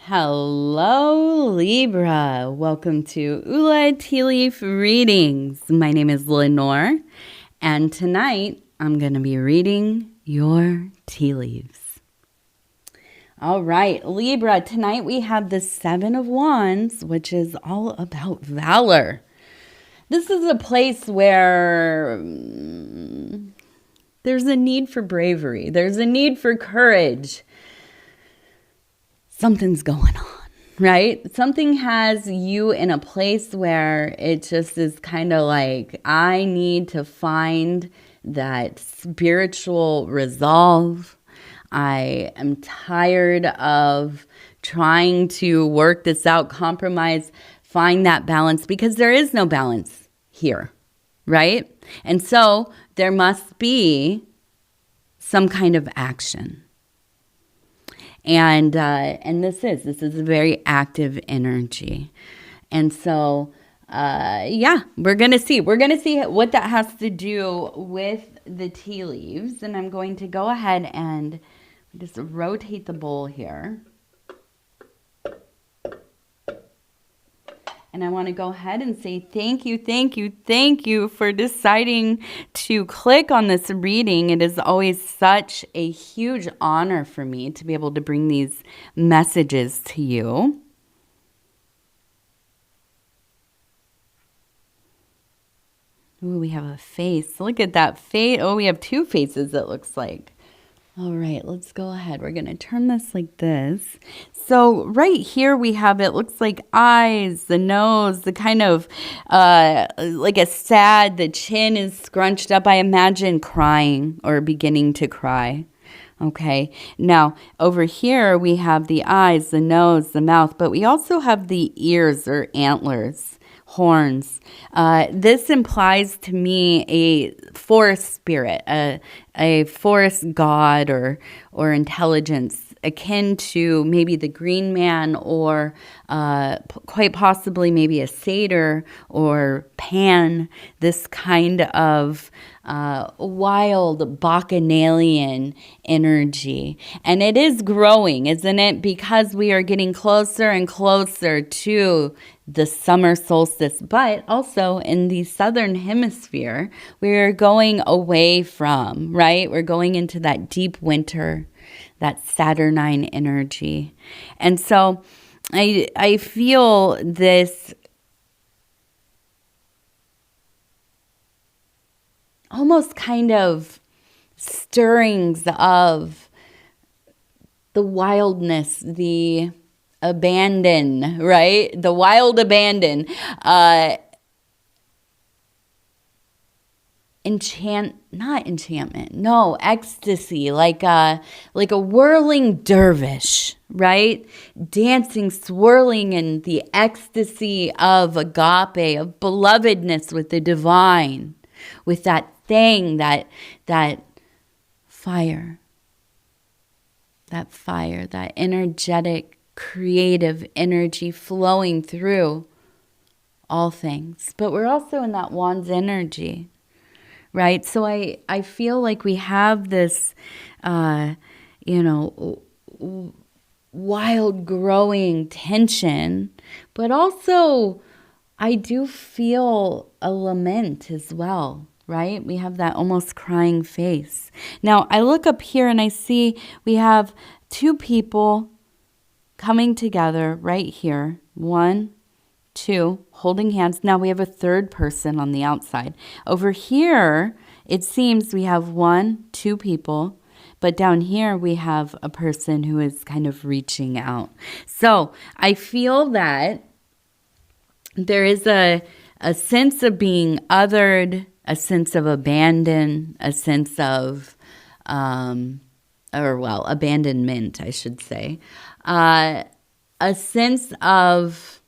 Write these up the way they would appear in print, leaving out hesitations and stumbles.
Hello, Libra. Welcome to Ula Tea Leaf Readings. My name is Lenor, and tonight I'm going to be reading your tea leaves. All right, Libra, tonight we have the Seven of Wands, which is all about valor. This is a place where there's a need for bravery. There's a need for courage. Something's going on, right? Something has you in a place where it just is kind of like, I need to find that spiritual resolve. I am tired of trying to work this out, compromise, find that balance, because there is no balance here, right? And so there must be some kind of action. And this is a very active energy. And so, we're going to see what that has to do with the tea leaves. And I'm going to go ahead and just rotate the bowl here. And I want to go ahead and say thank you for deciding to click on this reading. It is always such a huge honor for me to be able to bring these messages to you. Ooh, we have a face. Look at that face. Oh, we have two faces, it looks like. All right, let's go ahead. We're going to turn this like this. So right here we have, it looks like eyes, the nose, the kind of like a sad, the chin is scrunched up. I imagine crying or beginning to cry. Okay, now over here we have the eyes, the nose, the mouth, but we also have the ears or antlers. Horns. This implies to me a forest spirit, a forest god or intelligence akin to maybe the Green Man or quite possibly maybe a satyr or Pan, this kind of wild bacchanalian energy. And it is growing, isn't it? Because we are getting closer and closer to the summer solstice, but also in the southern hemisphere, we're going away from, right? We're going into that deep winter, that Saturnine energy. And so I feel this almost kind of stirrings of the wildness, the abandon, right? The wild abandon. Ecstasy, like a whirling dervish, right? Dancing, swirling in the ecstasy of agape, of belovedness with the divine, with that thing, that fire, that energetic, creative energy flowing through all things. But we're also in that Wands energy, right? So I feel like we have this, wild growing tension, but also I do feel a lament as well, right? We have that almost crying face. Now I look up here and I see we have two people coming together right here. 1, 2, holding hands. Now we have a third person on the outside. Over here, it seems we have 1, 2 people, but down here we have a person who is kind of reaching out. So I feel that there is a sense of being othered, a sense of abandon, a sense of, abandonment, I should say. A sense of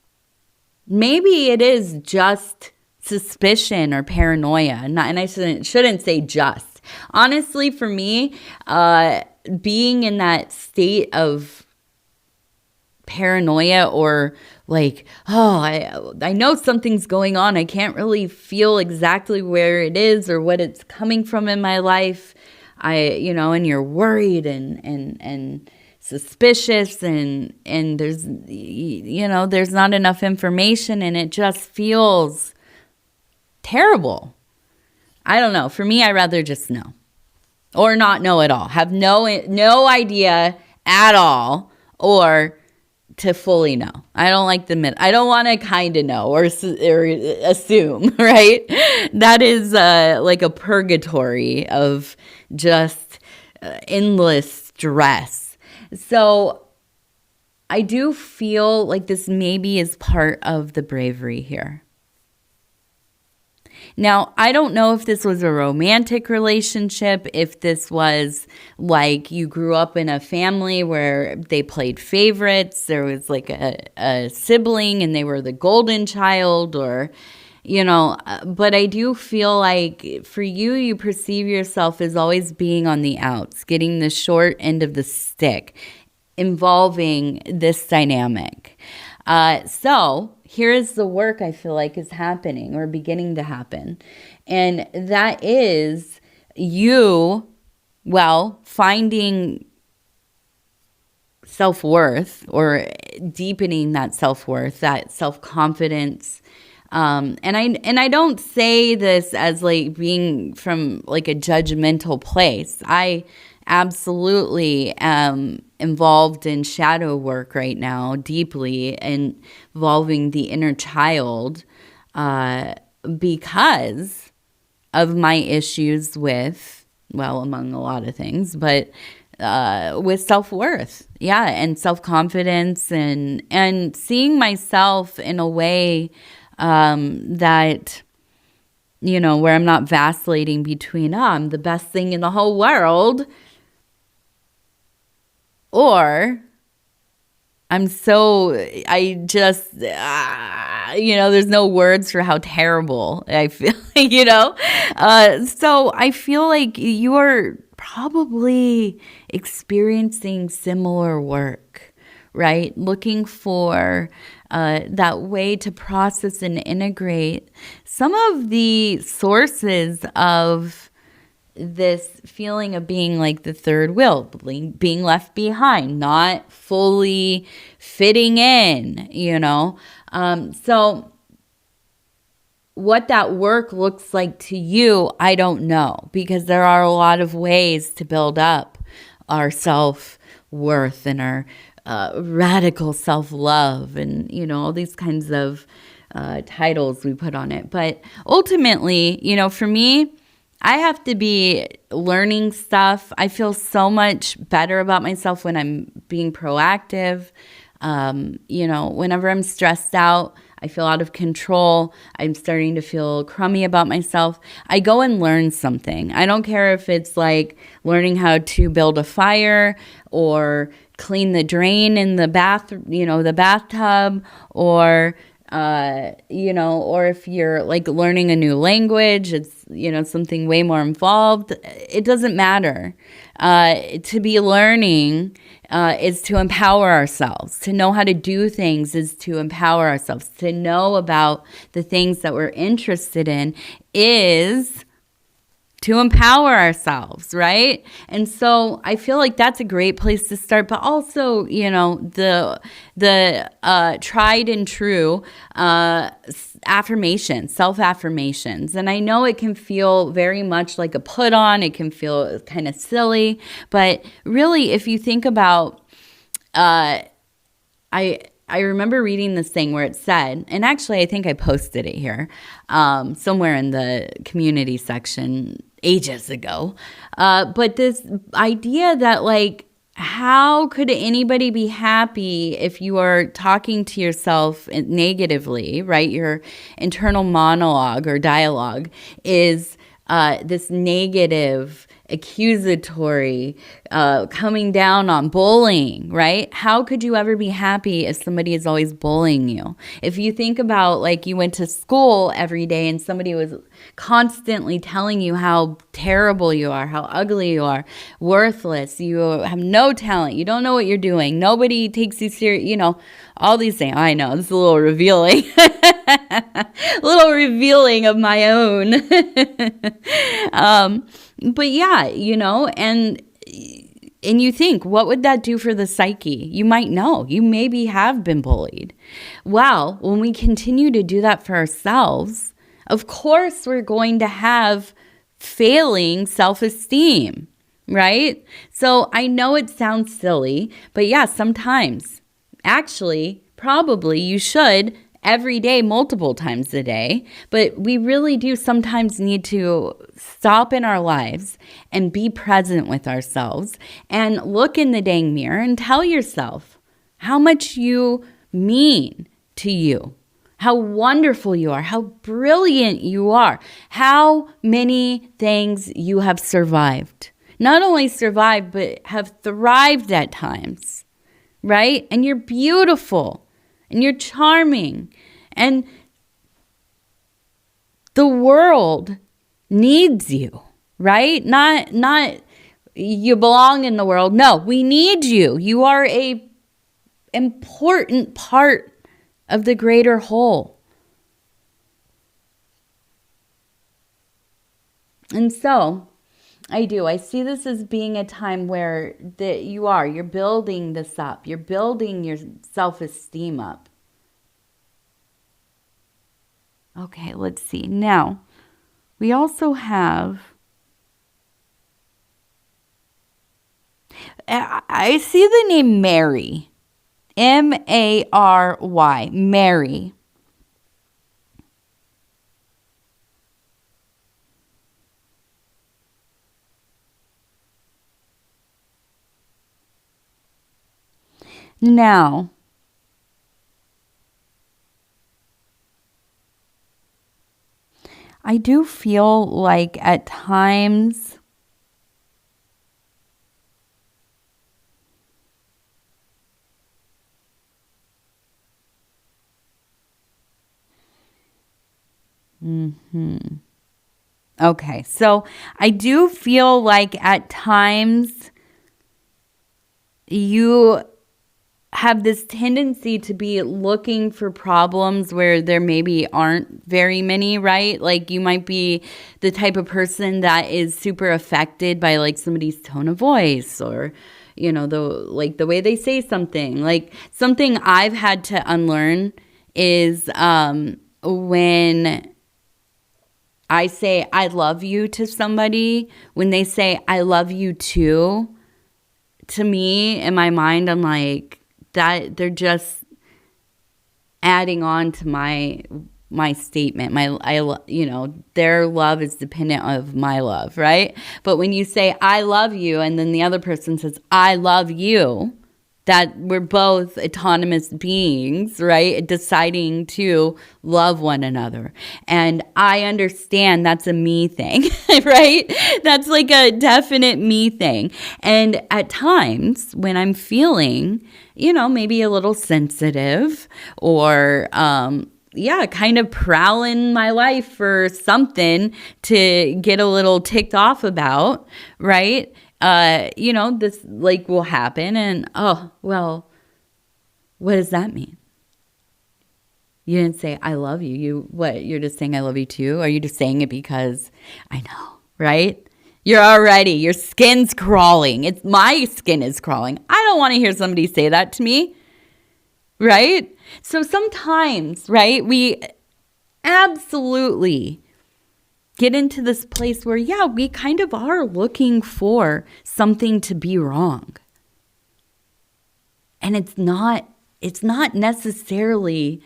maybe it is just suspicion or paranoia. And I shouldn't say just. Honestly, for me, being in that state of paranoia or like, I know something's going on. I can't really feel exactly where it is or what it's coming from in my life. And you're worried and suspicious and there's, there's not enough information and it just feels terrible. I don't know. For me, I'd rather just know or not know at all. Have no idea at all or to fully know. I don't like the mid. I don't want to kind of know or assume, right? That is like a purgatory of just endless stress. So I do feel like this maybe is part of the bravery here. Now, I don't know if this was a romantic relationship, if this was like you grew up in a family where they played favorites, there was like a sibling and they were the golden child or, but I do feel like for you, you perceive yourself as always being on the outs, getting the short end of the stick, involving this dynamic. So here is the work I feel like is happening or beginning to happen. And that is you, finding self-worth or deepening that self-worth, that self-confidence. And I don't say this as like being from like a judgmental place. I absolutely am involved in shadow work right now, deeply involving the inner child because of my issues with, among a lot of things, but with self-worth, and self-confidence and seeing myself in a way that, where I'm not vacillating between, I'm the best thing in the whole world, or there's no words for how terrible I feel, so I feel like you are probably experiencing similar work, right? Looking for that way to process and integrate some of the sources of this feeling of being like the third wheel, being left behind, not fully fitting in, So what that work looks like to you, I don't know, because there are a lot of ways to build up our self-worth and our radical self-love and, all these kinds of titles we put on it. But ultimately, for me, I have to be learning stuff. I feel so much better about myself when I'm being proactive. Whenever I'm stressed out, I feel out of control. I'm starting to feel crummy about myself. I go and learn something. I don't care if it's like learning how to build a fire or clean the drain in the the bathtub, or or if you're like learning a new language, it's, something way more involved. It doesn't matter. To be learning is to empower ourselves. To know how to do things is to empower ourselves. To know about the things that we're interested in is to empower ourselves, right? And so I feel like that's a great place to start, but also, the tried and true affirmations, self-affirmations. And I know it can feel very much like a put on, it can feel kind of silly, but really if you think about, I remember reading this thing where it said, and actually I think I posted it here, somewhere in the community section ages ago, but this idea that like, how could anybody be happy if you are talking to yourself negatively, right? Your internal monologue or dialogue is this negative, accusatory, coming down on bullying, right? How could you ever be happy if somebody is always bullying you? If you think about like you went to school every day and somebody was constantly telling you how terrible you are, how ugly you are, worthless, you have no talent, you don't know what you're doing, nobody takes you serious, all these things. I know, this is a little revealing. A little revealing of my own. But yeah, and And you think, what would that do for the psyche? You might know. You maybe have been bullied. Well, when we continue to do that for ourselves, of course we're going to have failing self-esteem, right? So I know it sounds silly, but yeah, sometimes, actually, probably you should every day, multiple times a day, but we really do sometimes need to stop in our lives and be present with ourselves and look in the dang mirror and tell yourself how much you mean to you, how wonderful you are, how brilliant you are, how many things you have survived. Not only survived, but have thrived at times, right? And you're beautiful. And you're charming. And the world needs you, right? Not you belong in the world. No, we need you. You are a important part of the greater whole. And so I see this as being a time where you're building this up. You're building your self-esteem up. Okay, let's see. Now, we also have, I see the name Mary. M-A-R-Y, Mary. Now, I do feel like at times Okay, so I do feel like at times you have this tendency to be looking for problems where there maybe aren't very many, right? Like you might be the type of person that is super affected by like somebody's tone of voice or, you know, the way they say something. Like something I've had to unlearn is when I say I love you to somebody, when they say I love you too, to me in my mind, I'm like, that they're just adding on to my statement. Their love is dependent of my love, right? But when you say I love you and then the other person says I love you, that we're both autonomous beings, right? Deciding to love one another. And I understand that's a me thing, right? That's like a definite me thing. And at times when I'm feeling, maybe a little sensitive or, kind of prowling my life for something to get a little ticked off about, right? This like will happen and, oh, well, what does that mean? You didn't say, I love you. You're just saying I love you too? Are you just saying it because I know, right? Your skin's crawling. My skin is crawling. I don't want to hear somebody say that to me, right? So sometimes, right, we absolutely get into this place where, we kind of are looking for something to be wrong. And it's not necessarily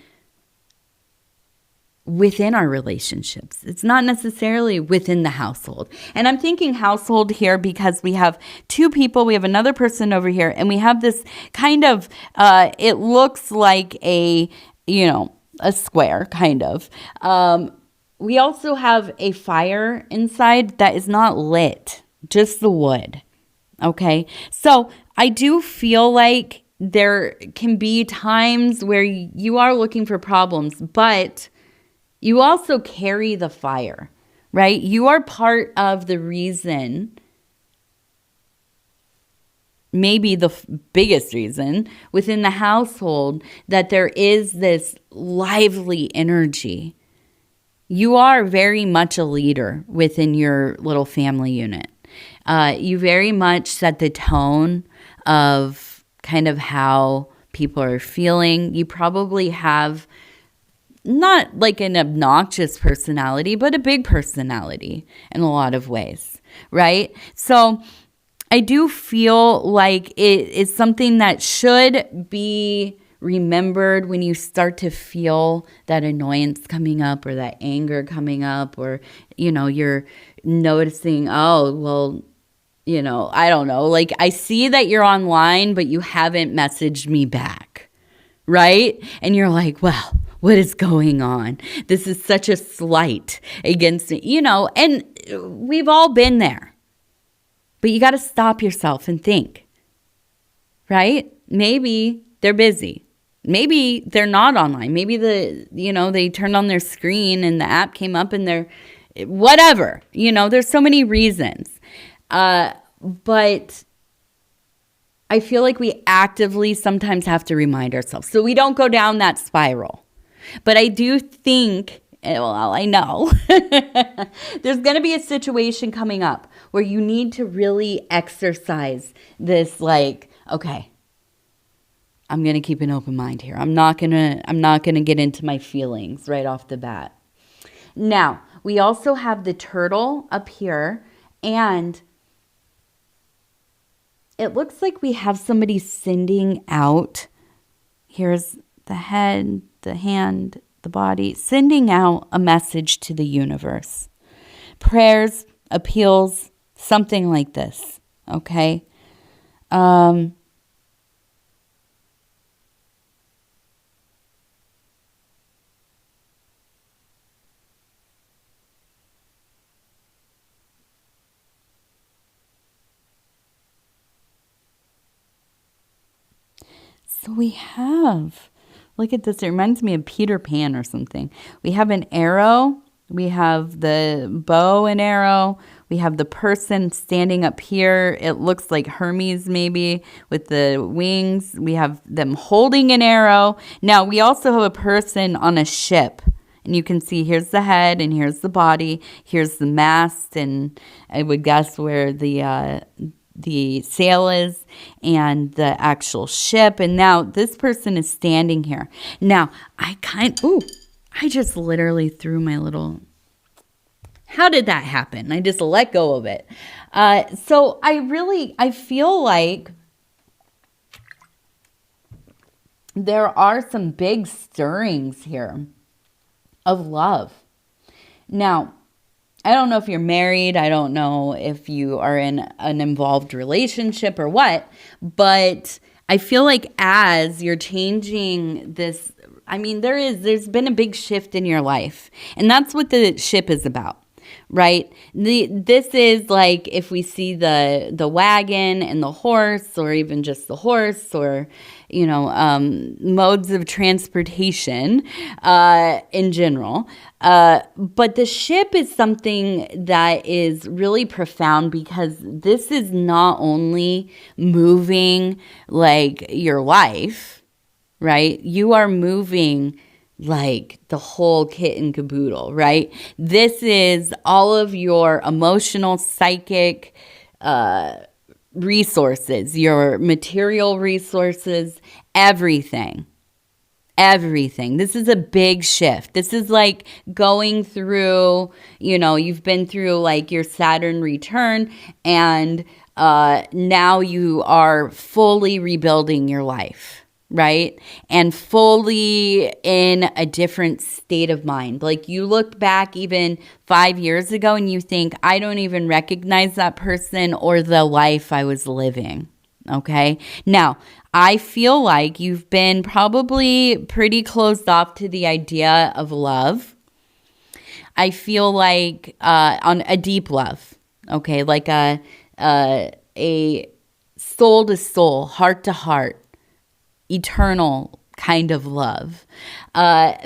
within our relationships. It's not necessarily within the household. And I'm thinking household here because we have two people, we have another person over here, and we have this kind of, it looks like a square, kind of. We also have a fire inside that is not lit, just the wood. Okay. So I do feel like there can be times where you are looking for problems, but you also carry the fire, right? You are part of the reason, maybe the biggest reason within the household that there is this lively energy. You are very much a leader within your little family unit. You very much set the tone of kind of how people are feeling. You probably have not like an obnoxious personality, but a big personality in a lot of ways, right? So I do feel like it is something that should be remembered when you start to feel that annoyance coming up or that anger coming up, or, you're noticing, oh, well, I don't know, like I see that you're online, but you haven't messaged me back, right? And you're like, well, what is going on? This is such a slight against me, and we've all been there. But you got to stop yourself and think, right? Maybe they're busy. Maybe they're not online. Maybe they turned on their screen and the app came up and they're whatever. There's so many reasons. But I feel like we actively sometimes have to remind ourselves so we don't go down that spiral. But I do think, well, I know there's going to be a situation coming up where you need to really exercise this, like, okay, I'm going to keep an open mind here. I'm not going to get into my feelings right off the bat. Now, we also have the turtle up here, and it looks like we have somebody sending out, here's the head, the hand, the body, sending out a message to the universe. Prayers, appeals, something like this, okay? So we have, look at this. It reminds me of Peter Pan or something. We have an arrow. We have the bow and arrow. We have the person standing up here. It looks like Hermes maybe with the wings. We have them holding an arrow. Now we also have a person on a ship. And you can see here's the head and here's the body. Here's the mast, and I would guess where the sail is and the actual ship. And now this person is standing here. Now I just literally threw my little, how did that happen? I just let go of it. So I feel like there are some big stirrings here of love. Now, I don't know if you're married. I don't know if you are in an involved relationship or what, but I feel like as you're changing this, there's been a big shift in your life, and that's what the ship is about, right? This is like if we see the wagon and the horse, or even just the horse, or modes of transportation in general. But the ship is something that is really profound, because this is not only moving like your life, right? You are moving like the whole kit and caboodle, right? This is all of your emotional, psychic, resources, your material resources, everything. This is a big shift. This is like going through, you've been through like your Saturn return, and now you are fully rebuilding your life, right? And fully in a different state of mind. Like you look back even 5 years ago and you think, I don't even recognize that person or the life I was living. Okay. Now, I feel like you've been probably pretty closed off to the idea of love. I feel like on a deep love. Okay. Like a soul to soul, heart to heart, eternal kind of love,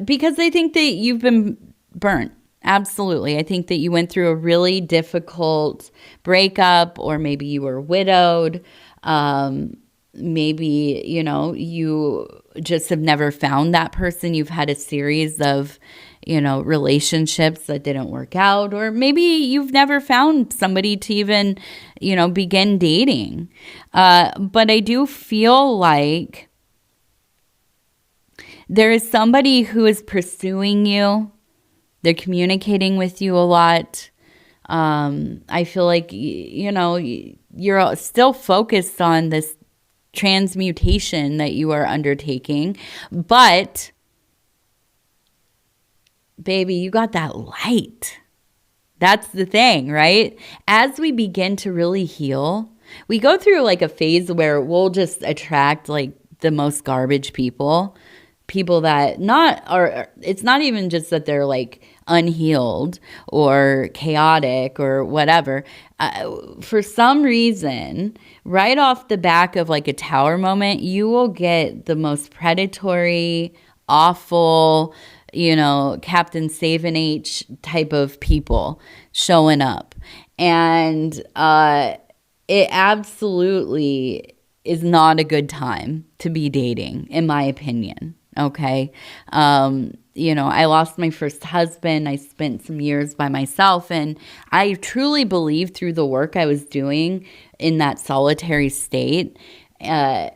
because I think that you've been burnt. Absolutely. I think that you went through a really difficult breakup, or maybe you were widowed. maybe, you just have never found that person. You've had a series of, relationships that didn't work out, or maybe you've never found somebody to even, begin dating. But I do feel like there is somebody who is pursuing you. They're communicating with you a lot. I feel like, you're still focused on this transmutation that you are undertaking. But, baby, you got that light. That's the thing, right? As we begin to really heal, we go through like a phase where we'll just attract like the most garbage people that it's not even just that they're like unhealed or chaotic or whatever. For some reason, right off the back of like a tower moment, you will get the most predatory, awful, Captain Save an H type of people showing up. And it absolutely is not a good time to be dating, in my opinion. Okay. I lost my first husband. I spent some years by myself, and I truly believe through the work I was doing in that solitary state, it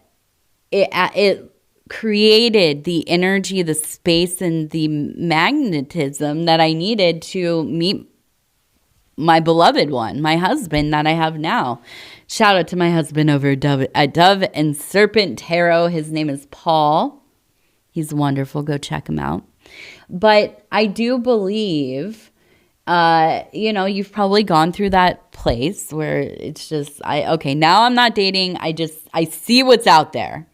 created the energy, the space, and the magnetism that I needed to meet my beloved one, my husband that I have now. Shout out to my husband over at Dove and Serpent Tarot. His name is Paul. He's wonderful. Go check him out. But I do believe, you've probably gone through that place where it's just, now I'm not dating. I see what's out there,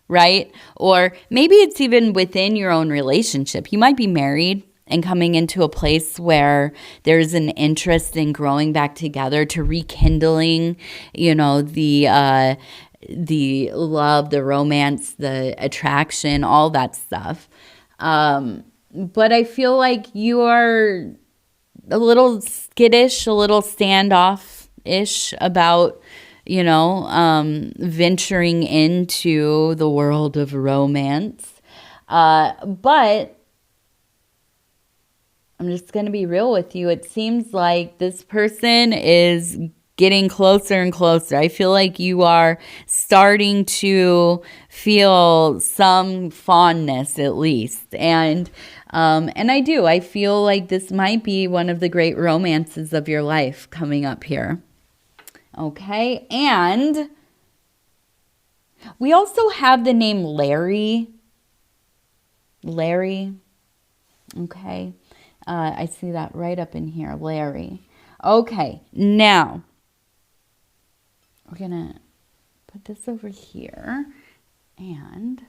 right? Or maybe it's even within your own relationship. You might be married and coming into a place where there's an interest in growing back together, to rekindling, the love, the romance, the attraction, all that stuff. But I feel like you are a little skittish, a little standoff-ish about, venturing into the world of romance. But I'm just going to be real with you. It seems like this person is getting closer and closer. I feel like you are starting to feel some fondness, at least. And I do. I feel like this might be one of the great romances of your life coming up here. Okay. And we also have the name Larry. Larry. Okay. I see that right up in here. Larry. Okay. Now, we're going to put this over here. And,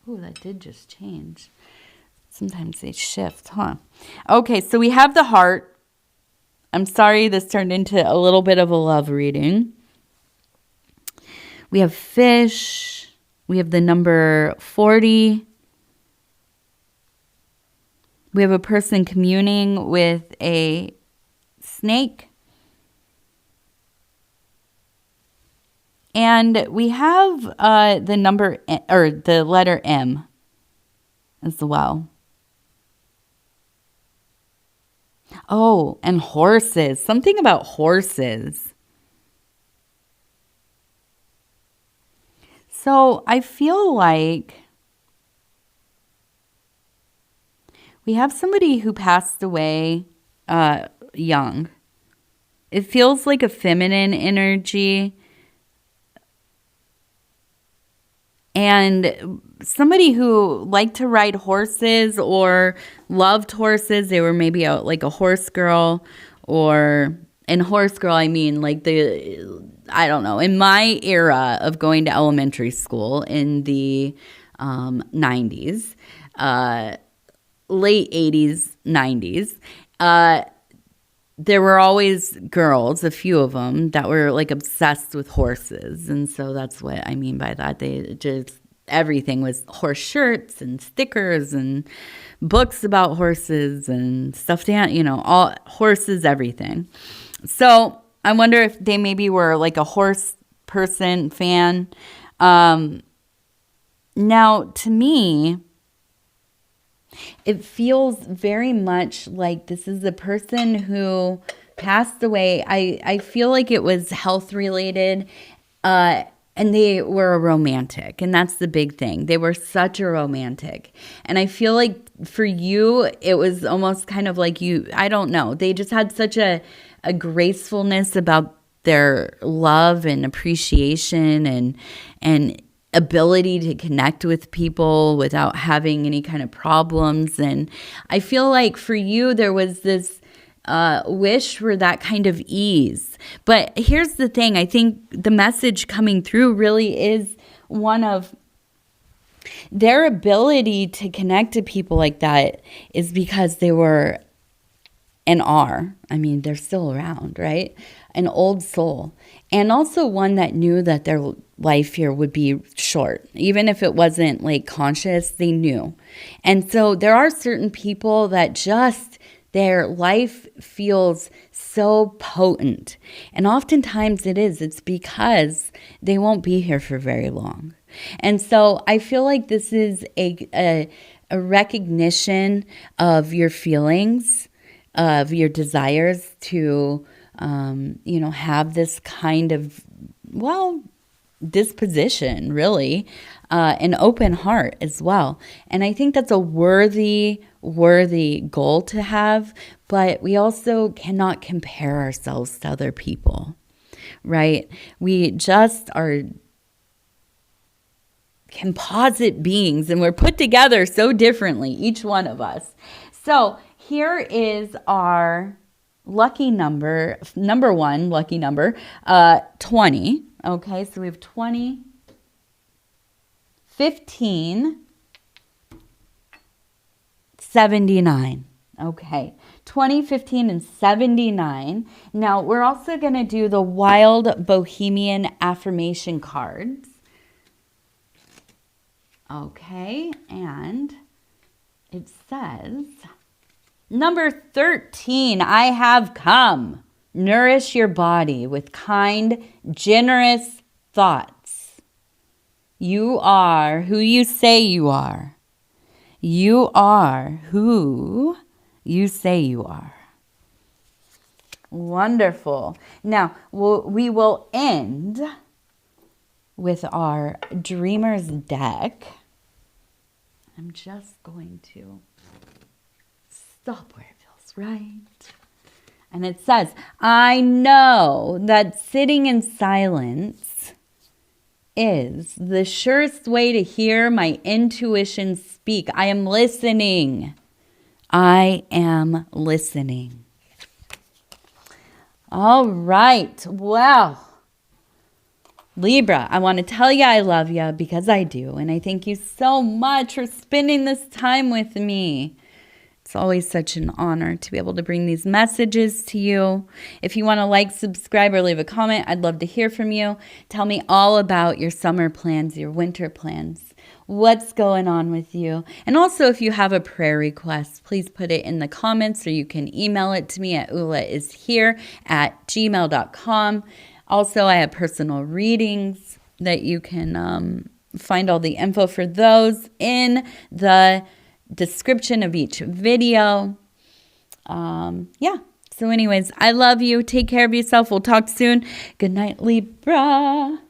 that did just change. Sometimes they shift, huh? Okay, so we have the heart. I'm sorry this turned into a little bit of a love reading. We have fish. We have the number 40. We have a person communing with a snake. And we have the number or the letter M as well. Oh, and horses. Something about horses. So I feel like we have somebody who passed away young. It feels like a feminine energy. And somebody who liked to ride horses or loved horses. They were maybe like a horse girl, and horse girl, I mean like I don't know. In my era of going to elementary school in the 90s, late 80s, 90s, there were always girls, a few of them, that were like obsessed with horses. And so that's what I mean by that. They just, everything was horse shirts and stickers and books about horses and stuff, all horses, everything. So I wonder if they maybe were like a horse person fan. Now, to me, it feels very much like this is the person who passed away. I feel like it was health related, and they were a romantic, and that's the big thing. They were such a romantic. And I feel like for you, it was almost kind of like you, I don't know, they just had such a gracefulness about their love and appreciation and ability to connect with people without having any kind of problems. And I feel like for you, there was this wish for that kind of ease. But here's the thing. I think the message coming through really is one of their ability to connect to people like that is because they were and are, I mean, they're still around, right? An old soul. And also one that knew that their life here would be short. Even if it wasn't like conscious, they knew. And so there are certain people that just their life feels so potent. And oftentimes it is. It's because they won't be here for very long. And so I feel like this is a recognition of your feelings, of your desires to, have this kind of, disposition, really, an open heart as well. And I think that's a worthy goal to have, but we also cannot compare ourselves to other people, right? We just are composite beings, and we're put together so differently, each one of us. So here is our lucky number, number one lucky number, 20. Okay, so we have 20, 15, 79. Okay, 20, 15, and 79. Now, we're also going to do the Wild Bohemian affirmation cards. Okay, and it says, number 13, I have come. Nourish your body with kind, generous thoughts. You are who you say you are. You are who you say you are. Wonderful. Now, we will end with our Dreamer's deck. I'm just going to stop where it feels right. And it says, I know that sitting in silence is the surest way to hear my intuition speak. I am listening. I am listening. All right. Well, Libra, I want to tell you I love you because I do. And I thank you so much for spending this time with me. It's always such an honor to be able to bring these messages to you. If you want to like, subscribe, or leave a comment, I'd love to hear from you. Tell me all about your summer plans, your winter plans, what's going on with you. And also, if you have a prayer request, please put it in the comments, or you can email it to me at ulaishere@gmail.com. Also, I have personal readings that you can find all the info for those in the description of each video. So anyways, I love you. Take care of yourself. We'll talk soon. Good night, Libra.